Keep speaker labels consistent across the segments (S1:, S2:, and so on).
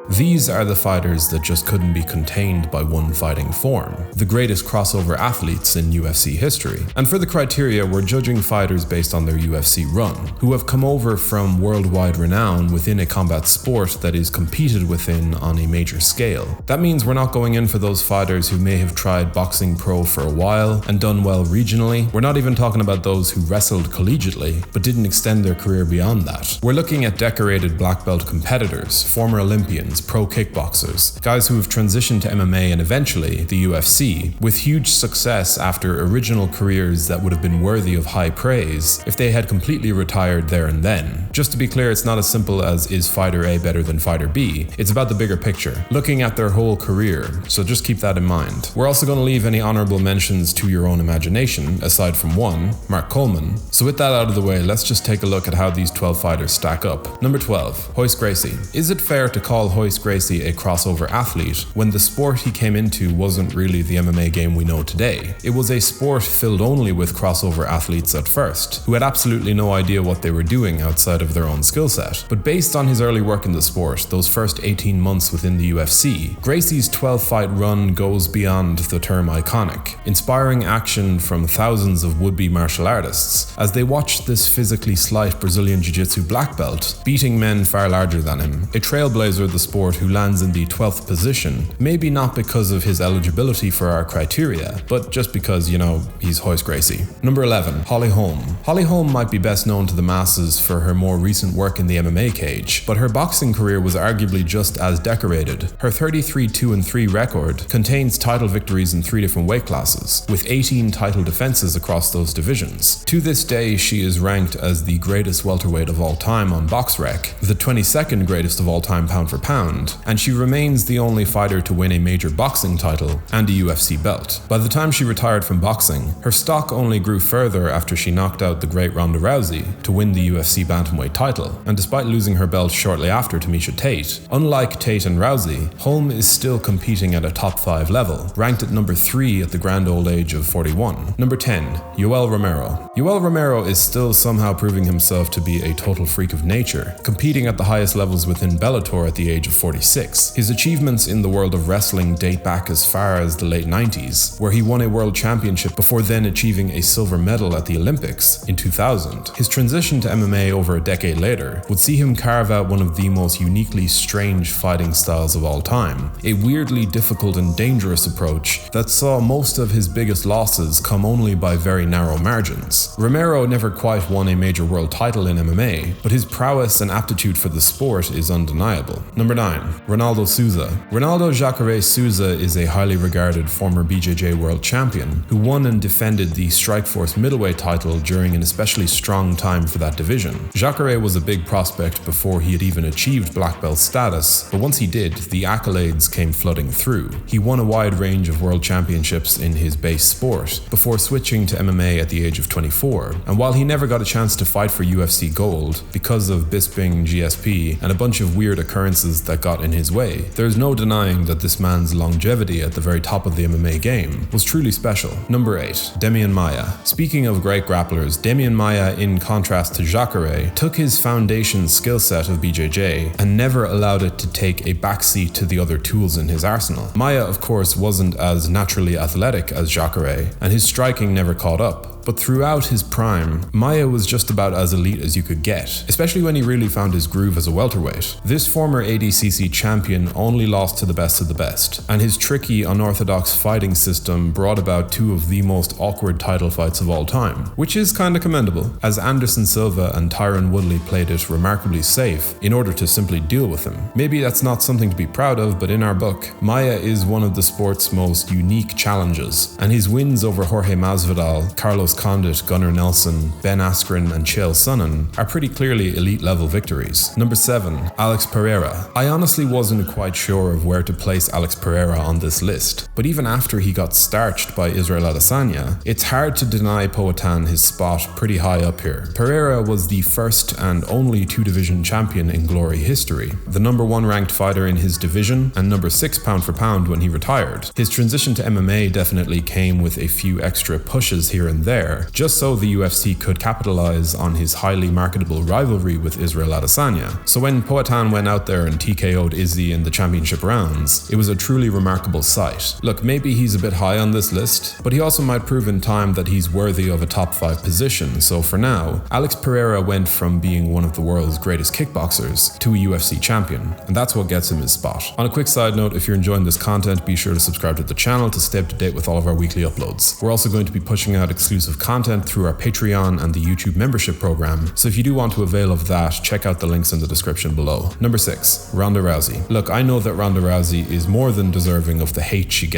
S1: These are the fighters that just couldn't be contained by one fighting form, the greatest crossover athletes in UFC history. And for the criteria, we're judging fighters based on their UFC run, who have come over from worldwide renown within a combat sport that is competed within on a major scale. That means we're not going in for those fighters who may have tried boxing pro for a while and done well regionally. We're not even talking about those who wrestled collegiately but didn't extend their career beyond that. We're looking at decorated black belt competitors, former Olympians, pro-kickboxers, guys who have transitioned to MMA and eventually the UFC, with huge success after original careers that would have been worthy of high praise if they had completely retired there and then. Just to be clear, it's not as simple as is fighter A better than fighter B, it's about the bigger picture, looking at their whole career, so just keep that in mind. We're also going to leave any honorable mentions to your own imagination, aside from one, Mark Coleman. So with that out of the way, let's just take a look at how these 12 fighters stack up. Number 12, Royce Gracie. Is it fair to call Royce Gracie a crossover athlete when the sport he came into wasn't really the MMA game we know today? It was a sport filled only with crossover athletes at first, who had absolutely no idea what they were doing outside of their own skill set. But based on his early work in the sport, those first 18 months within the UFC, Gracie's 12-fight run goes beyond the term iconic, inspiring action from thousands of would-be martial artists as they watch this physically slight Brazilian Jiu-Jitsu black belt beating men far larger than him, a trailblazer of the sport who lands in the 12th position, maybe not because of his eligibility for our criteria, but just because, you know, he's Royce Gracie. Number 11, Holly Holm. Holly Holm might be best known to the masses for her more recent work in the MMA cage, but her boxing career was arguably just as decorated. Her 33-2-3 record contains title victories in 3 different weight classes, with 18 title defenses across those divisions. To this day, she is ranked as the greatest welterweight of all time on BoxRec, the 22nd greatest of all time pound for pound, and she remains the only fighter to win a major boxing title and a UFC belt. By the time she retired from boxing, her stock only grew further after she knocked out the great Ronda Rousey to win the UFC bantamweight title, and despite losing her belt shortly after to Miesha Tate, unlike Tate and Rousey, Holm is still competing at a top 5 level, ranked at number 3 at the grand old age of 41. Number 10, Yoel Romero. Yoel Romero is still somehow proving himself to be a total freak of nature, competing at the highest levels within Bellator at the age of 46. His achievements in the world of wrestling date back as far as the late 90s, where he won a world championship before then achieving a silver medal at the Olympics in 2000. His transition to MMA over a decade later would see him carve out one of the most uniquely strange fighting styles of all time, a weirdly difficult and dangerous approach that saw most of his biggest losses come only by very narrow margins. Romero never quite won a major world title in MMA, but his prowess and aptitude for the sport is undeniable. Number 9, Ronaldo Souza. Ronaldo Jacare Souza is a highly regarded former BJJ world champion who won and defended the Strikeforce middleweight title during an especially strong time for that division. Jacare was a big prospect before he had even achieved black belt status, but once he did, the accolades came flooding through. He won a wide range of world championships in his base sport before switching to MMA at the age of 24, and while he never got a chance to fight for UFC gold because of Bisping, GSP, and a bunch of weird occurrences that got in his way, there's no denying that this man's longevity at the very top of the MMA game was truly special. Number 8, Demian Maia. Speaking of great grapplers, Demian Maia, in contrast to Jacare, took his foundation skill set of BJJ and never allowed it to take a backseat to the other tools in his arsenal. Maia, of course, wasn't as naturally athletic as Jacare, and his striking never caught up. But throughout his prime, Maia was just about as elite as you could get, especially when he really found his groove as a welterweight. This former ADCC champion only lost to the best of the best, and his tricky, unorthodox fighting system brought about 2 of the most awkward title fights of all time, which is kinda commendable, as Anderson Silva and Tyron Woodley played it remarkably safe in order to simply deal with him. Maybe that's not something to be proud of, but in our book, Maia is one of the sport's most unique challenges, and his wins over Jorge Masvidal, Carlos Condit, Gunnar Nelson, Ben Askren, and Chael Sonnen are pretty clearly elite-level victories. Number 7, Alex Pereira. I honestly wasn't quite sure of where to place Alex Pereira on this list. But even after he got starched by Israel Adesanya, it's hard to deny Poatan his spot pretty high up here. Pereira was the first and only two-division champion in Glory history, the number 1 ranked fighter in his division, and number 6 pound for pound when he retired. His transition to MMA definitely came with a few extra pushes here and there, just so the UFC could capitalize on his highly marketable rivalry with Israel Adesanya. So when Poatan went out there and TKO'd Izzy in the championship rounds, it was a truly remarkable sight. Look, maybe he's a bit high on this list, but he also might prove in time that he's worthy of a top 5 position. So for now, Alex Pereira went from being one of the world's greatest kickboxers to a UFC champion, and that's what gets him his spot. On a quick side note, if you're enjoying this content, be sure to subscribe to the channel to stay up to date with all of our weekly uploads. We're also going to be pushing out exclusive content through our Patreon and the YouTube membership program, so if you do want to avail of that, check out the links in the description below. Number 6, Ronda Rousey. Look, I know that Ronda Rousey is more than deserving of the hate she gets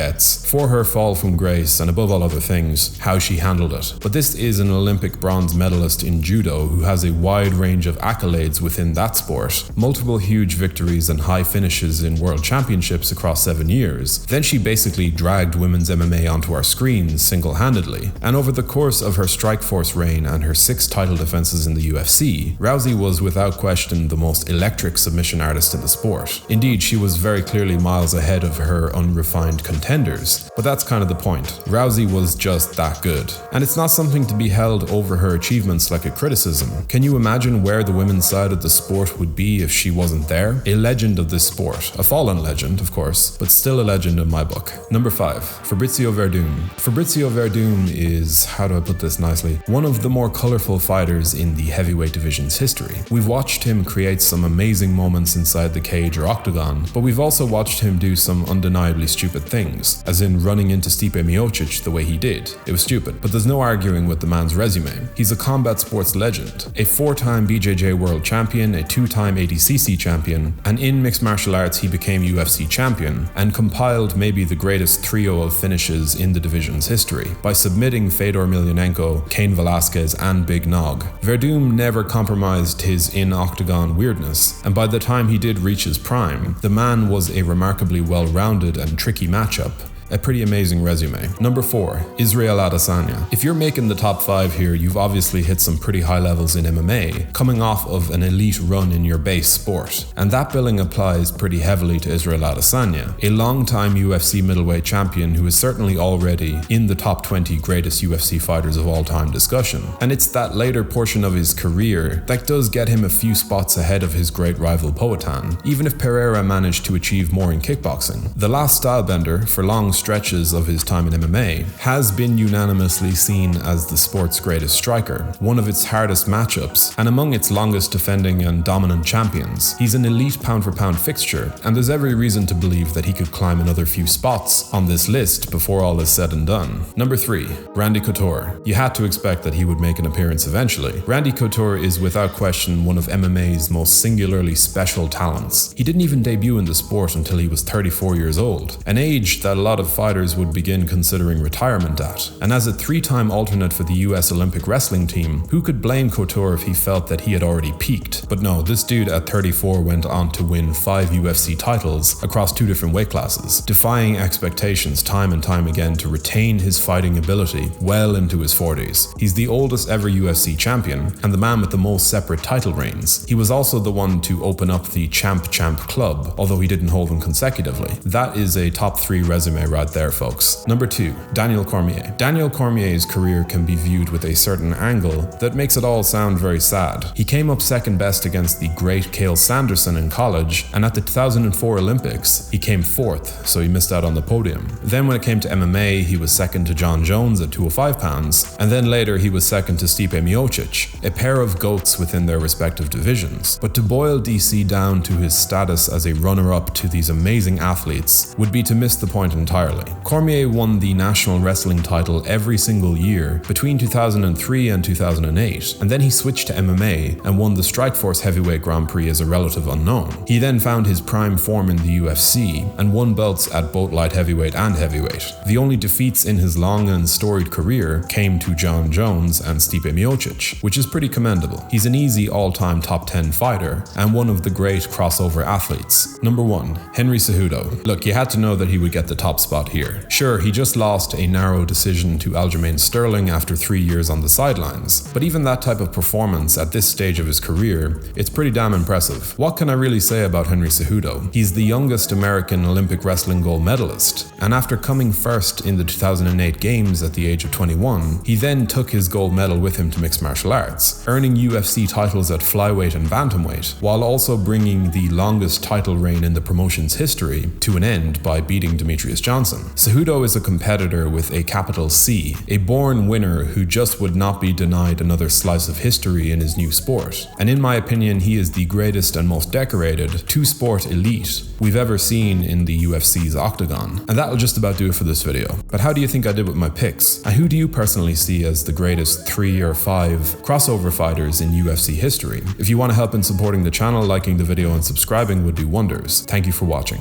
S1: for her fall from grace and, above all other things, how she handled it. But this is an Olympic bronze medalist in judo who has a wide range of accolades within that sport, multiple huge victories and high finishes in world championships across 7 years. Then she basically dragged women's MMA onto our screens single-handedly. And over the course of her Strikeforce reign and her 6 title defenses in the UFC, Rousey was without question the most electric submission artist in the sport. Indeed, she was very clearly miles ahead of her unrefined contenders, but that's kind of the point. Rousey was just that good. And it's not something to be held over her achievements like a criticism. Can you imagine where the women's side of the sport would be if she wasn't there? A legend of this sport. A fallen legend, of course, but still a legend in my book. Number 5, Fabricio Werdum. Fabricio Werdum is, how do I put this nicely, one of the more colorful fighters in the heavyweight division's history. We've watched him create some amazing moments inside the cage or octagon, but we've also watched him do some undeniably stupid things, as in running into Stipe Miocic the way he did. It was stupid, but there's no arguing with the man's resume. He's a combat sports legend, a 4-time BJJ world champion, a 2-time ADCC champion, and in mixed martial arts he became UFC champion and compiled maybe the greatest trio of finishes in the division's history by submitting Fedor Emelianenko, Cain Velasquez, and Big Nog. Werdum never compromised his in-octagon weirdness, and by the time he did reach his prime, the man was a remarkably well-rounded and tricky matchup. A pretty amazing resume. Number 4, Israel Adesanya. If you're making the top 5 here, you've obviously hit some pretty high levels in MMA, coming off of an elite run in your base sport. And that billing applies pretty heavily to Israel Adesanya, a long-time UFC middleweight champion who is certainly already in the top 20 greatest UFC fighters of all time discussion. And it's that later portion of his career that does get him a few spots ahead of his great rival Poatan, even if Pereira managed to achieve more in kickboxing. The last stylebender, for long stretches of his time in MMA, has been unanimously seen as the sport's greatest striker, one of its hardest matchups, and among its longest defending and dominant champions. He's an elite pound-for-pound fixture, and there's every reason to believe that he could climb another few spots on this list before all is said and done. Number 3, Randy Kotor. You had to expect that he would make an appearance eventually. Randy Kotor is without question one of MMA's most singularly special talents. He didn't even debut in the sport until he was 34 years old, an age that a lot of fighters would begin considering retirement at. And as a 3-time alternate for the US Olympic wrestling team, who could blame Kotor if he felt that he had already peaked? But no, this dude at 34 went on to win 5 UFC titles across 2 different weight classes, defying expectations time and time again to retain his fighting ability well into his 40s. He's the oldest ever UFC champion, and the man with the most separate title reigns. He was also the one to open up the Champ Club, although he didn't hold them consecutively. That is a top 3 resume right there, folks. Number 2, Daniel Cormier. Daniel Cormier's career can be viewed with a certain angle that makes it all sound very sad. He came up second best against the great Cael Sanderson in college, and at the 2004 Olympics, he came 4th, so he missed out on the podium. Then when it came to MMA, he was second to John Jones at 205 pounds, and then later he was second to Stipe Miocic, a pair of goats within their respective divisions. But to boil DC down to his status as a runner-up to these amazing athletes would be to miss the point entirely. Cormier won the national wrestling title every single year between 2003 and 2008, and then he switched to MMA and won the Strikeforce Heavyweight Grand Prix as a relative unknown. He then found his prime form in the UFC and won belts at both light heavyweight and heavyweight. The only defeats in his long and storied career came to John Jones and Stipe Miocic, which is pretty commendable. He's an easy all-time top 10 fighter and one of the great crossover athletes. Number 1, Henry Cejudo. Look, you had to know that he would get the top spot onslaught here. Sure, he just lost a narrow decision to Aljamain Sterling after 3 years on the sidelines, but even that type of performance at this stage of his career, it's pretty damn impressive. What can I really say about Henry Cejudo? He's the youngest American Olympic wrestling gold medalist, and after coming first in the 2008 Games at the age of 21, he then took his gold medal with him to mixed martial arts, earning UFC titles at flyweight and bantamweight, while also bringing the longest title reign in the promotion's history to an end by beating Demetrius Johnson. Cejudo is a competitor with a capital C, a born winner who just would not be denied another slice of history in his new sport. And in my opinion, he is the greatest and most decorated two-sport elite we've ever seen in the UFC's octagon. And that'll just about do it for this video. But how do you think I did with my picks? And who do you personally see as the greatest 3 or 5 crossover fighters in UFC history? If you want to help in supporting the channel, liking the video and subscribing would do wonders. Thank you for watching.